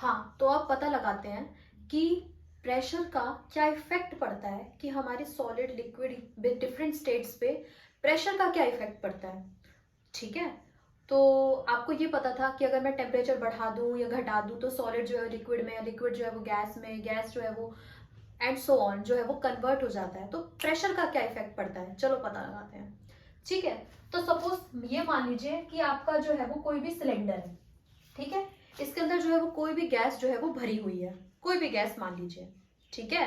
हाँ, तो अब पता लगाते हैं कि प्रेशर का क्या इफेक्ट पड़ता है, कि हमारे सॉलिड लिक्विड डिफरेंट स्टेट्स पे प्रेशर का क्या इफेक्ट पड़ता है। ठीक है, तो आपको ये पता था कि अगर मैं टेम्परेचर बढ़ा दूं या घटा दूं तो सॉलिड जो है लिक्विड में, लिक्विड जो है वो गैस में, गैस जो है वो एंड सो ऑन जो है वो कन्वर्ट हो जाता है। तो प्रेशर का क्या इफेक्ट पड़ता है, चलो पता लगाते हैं। ठीक है, तो सपोज ये मान लीजिए कि आपका जो है वो कोई भी सिलेंडर है। ठीक है, इसके अंदर जो है वो कोई भी गैस जो है वो भरी हुई है, कोई भी गैस मान लीजिए। ठीक है,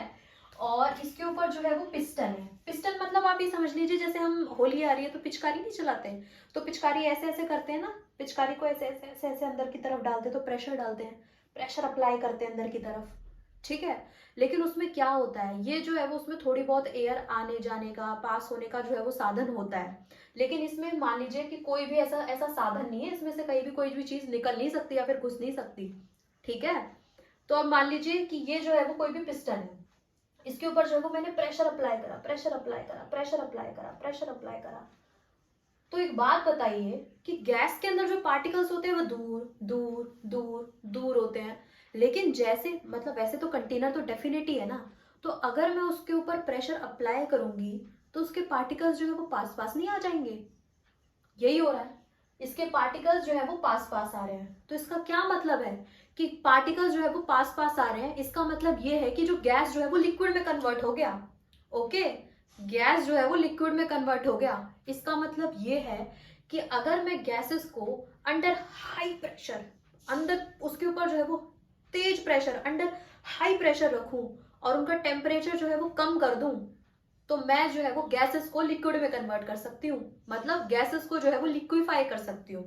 और इसके ऊपर जो है वो पिस्टन है। पिस्टन मतलब आप ये समझ लीजिए जैसे हम होली आ रही है तो पिचकारी नहीं चलाते हैं, तो पिचकारी ऐसे ऐसे करते हैं ना, पिचकारी को ऐसे ऐसे ऐसे ऐसे अंदर की तरफ डालते हैं, तो प्रेशर डालते हैं, प्रेशर अप्लाई करते हैं अंदर की तरफ। ठीक है, लेकिन उसमें क्या होता है, ये जो है वो उसमें थोड़ी बहुत एयर आने जाने का, पास होने का जो है वो साधन होता है। लेकिन इसमें मान लीजिए कि कोई भी ऐसा ऐसा साधन नहीं है, इसमें से कहीं भी कोई भी चीज निकल नहीं सकती या फिर घुस नहीं सकती। ठीक है, तो अब मान लीजिए कि ये जो है वो कोई भी पिस्टन है, इसके ऊपर जो है वो मैंने प्रेशर अप्लाई करा, प्रेशर अप्लाई करा, प्रेशर अप्लाई करा, प्रेशर अप्लाई करा। तो एक बात बताइए कि गैस के अंदर जो पार्टिकल्स होते हैं वो दूर दूर दूर दूर होते हैं, लेकिन जैसे मतलब वैसे तो कंटेनर तो डेफिनेट ही है ना, तो अगर मैं उसके ऊपर प्रेशर अप्लाई करूंगी तो उसके पार्टिकल्स जो है वो पास पास नहीं आ जाएंगे। यही हो रहा है, इसके पार्टिकल्स जो है वो पास पास आ रहे हैं। तो इसका क्या मतलब है कि पार्टिकल्स जो है वो पास पास आ रहे हैं, इसका मतलब ये है कि जो गैस जो है वो लिक्विड में कन्वर्ट हो गया। ओके, गैस जो है वो लिक्विड में कन्वर्ट हो गया। इसका मतलब ये है कि अगर मैं गैसेस को अंडर हाई प्रेशर, अंदर उसके ऊपर जो है वो तेज प्रेशर, अंडर हाई प्रेशर रखूं और उनका टेम्परेचर जो है वो कम कर दूं, तो मैं जो है वो गैसेस को लिक्विड में कन्वर्ट कर सकती हूँ, मतलब गैसेस को जो है वो लिक्विफाई कर सकती हूँ।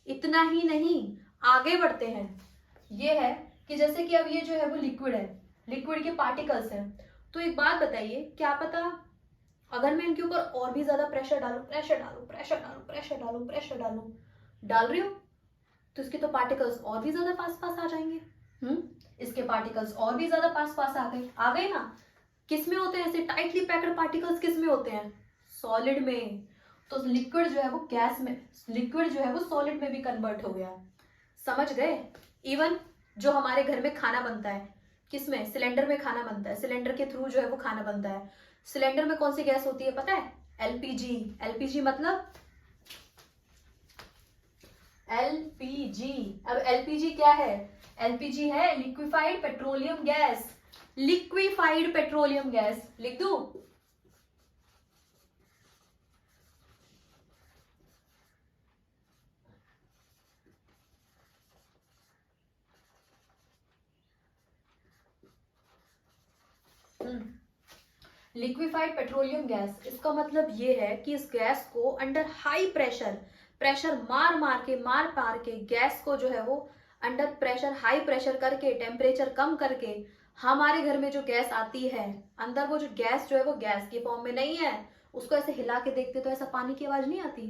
इतना ही नहीं, आगे बढ़ते हैं। ये है कि जैसे कि अब ये जो है वो लिक्विड है, लिक्विड के पार्टिकल्स हैं, तो एक बात बताइए, क्या पता अगर मैं इनके ऊपर और भी ज्यादा प्रेशर डालूं, प्रेशर डालूं, प्रेशर डालूं, प्रेशर डालूं, प्रेशर डालूं, डाल रही हूँ, तो इसके तो पार्टिकल्स और भी ज्यादा पास पास आ जाएंगे। इसके पार्टिकल्स और भी ज्यादा पास पास आ गए ना। किस में होते हैं ऐसे टाइटली पैक्ड पार्टिकल्स, किस में होते हैं, सॉलिड में। तो लिक्विड जो है वो गैस में, लिक्विड जो है वो सॉलिड में भी कन्वर्ट हो गया। समझ गए। इवन जो हमारे घर में खाना बनता है, किसमें, सिलेंडर में खाना बनता है, सिलेंडर के थ्रू जो है वो खाना बनता है। सिलेंडर में कौन सी गैस होती है पता है, एलपीजी। एलपीजी मतलब एलपीजी। अब एलपीजी क्या है, एलपीजी है liquefied petroleum gas. Liquefied petroleum gas लिख दूं, लिक्विफाइड पेट्रोलियम गैस। इसका मतलब ये है कि इस गैस को अंडर हाई प्रेशर, प्रेशर मार मार के गैस को जो है वो अंडर प्रेशर, हाई प्रेशर करके, टेम्परेचर कम करके हमारे घर में जो गैस आती है, अंदर वो जो गैस जो है वो गैस की फॉर्म में नहीं है, उसको ऐसे हिला के देखते तो ऐसा पानी की आवाज नहीं आती।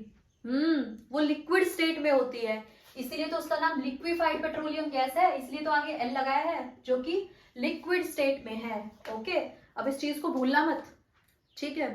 वो लिक्विड स्टेट में होती है, इसीलिए तो उसका नाम लिक्विफाइड पेट्रोलियम गैस है, इसलिए तो आगे एल लगाया है, जो कि लिक्विड स्टेट में है। ओके, अब इस चीज को भूलना मत। ठीक है,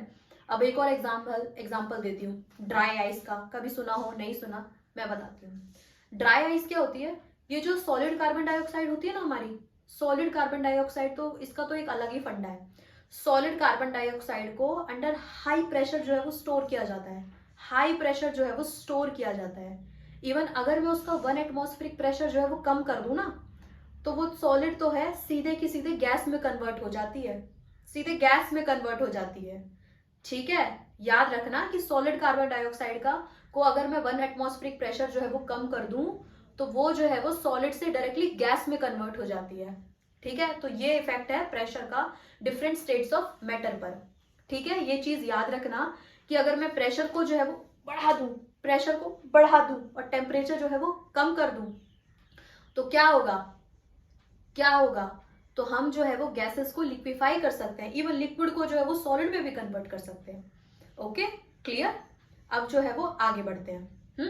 अब एक और एग्जाम्पल देती हूँ ड्राई आइस का। कभी सुना हो, नहीं सुना, मैं बताती हूँ। ड्राई आइस क्या होती है, ये जो सॉलिड कार्बन डाइऑक्साइड होती है ना हमारी, सॉलिड कार्बन डाइऑक्साइड, तो इसका तो एक अलग ही फंडा है। सॉलिड कार्बन डाइऑक्साइड को अंडर हाई प्रेशर जो है वो स्टोर किया जाता है, हाई प्रेशर जो है वो स्टोर किया जाता है। इवन अगर मैं उसका 1 एटमॉस्फेरिक प्रेशर जो है वो कम कर दूं ना, तो वो सॉलिड तो है, सीधे की सीधे गैस में कन्वर्ट हो जाती है, सीधे गैस में कन्वर्ट हो जाती है। ठीक है, याद रखना कि सॉलिड कार्बन डाइऑक्साइड का को अगर मैं 1 एटमॉस्फेरिक प्रेशर जो है वो कम कर दूं, तो वो जो है वो सॉलिड से डायरेक्टली गैस में कन्वर्ट हो जाती है। ठीक है, तो ये इफेक्ट है प्रेशर का डिफरेंट स्टेट्स ऑफ मैटर पर। ठीक है, ये चीज याद रखना कि अगर मैं प्रेशर को जो है वो बढ़ा दूं, प्रेशर को बढ़ा दूं और टेम्परेचर जो है वो कम कर दूं, तो क्या होगा, क्या होगा, तो हम जो है वो गैसेस को लिक्विफाई कर सकते हैं, इवन लिक्विड को जो है वो सॉलिड में भी कन्वर्ट कर सकते हैं। Okay, clear. अब जो है वो आगे बढ़ते हैं।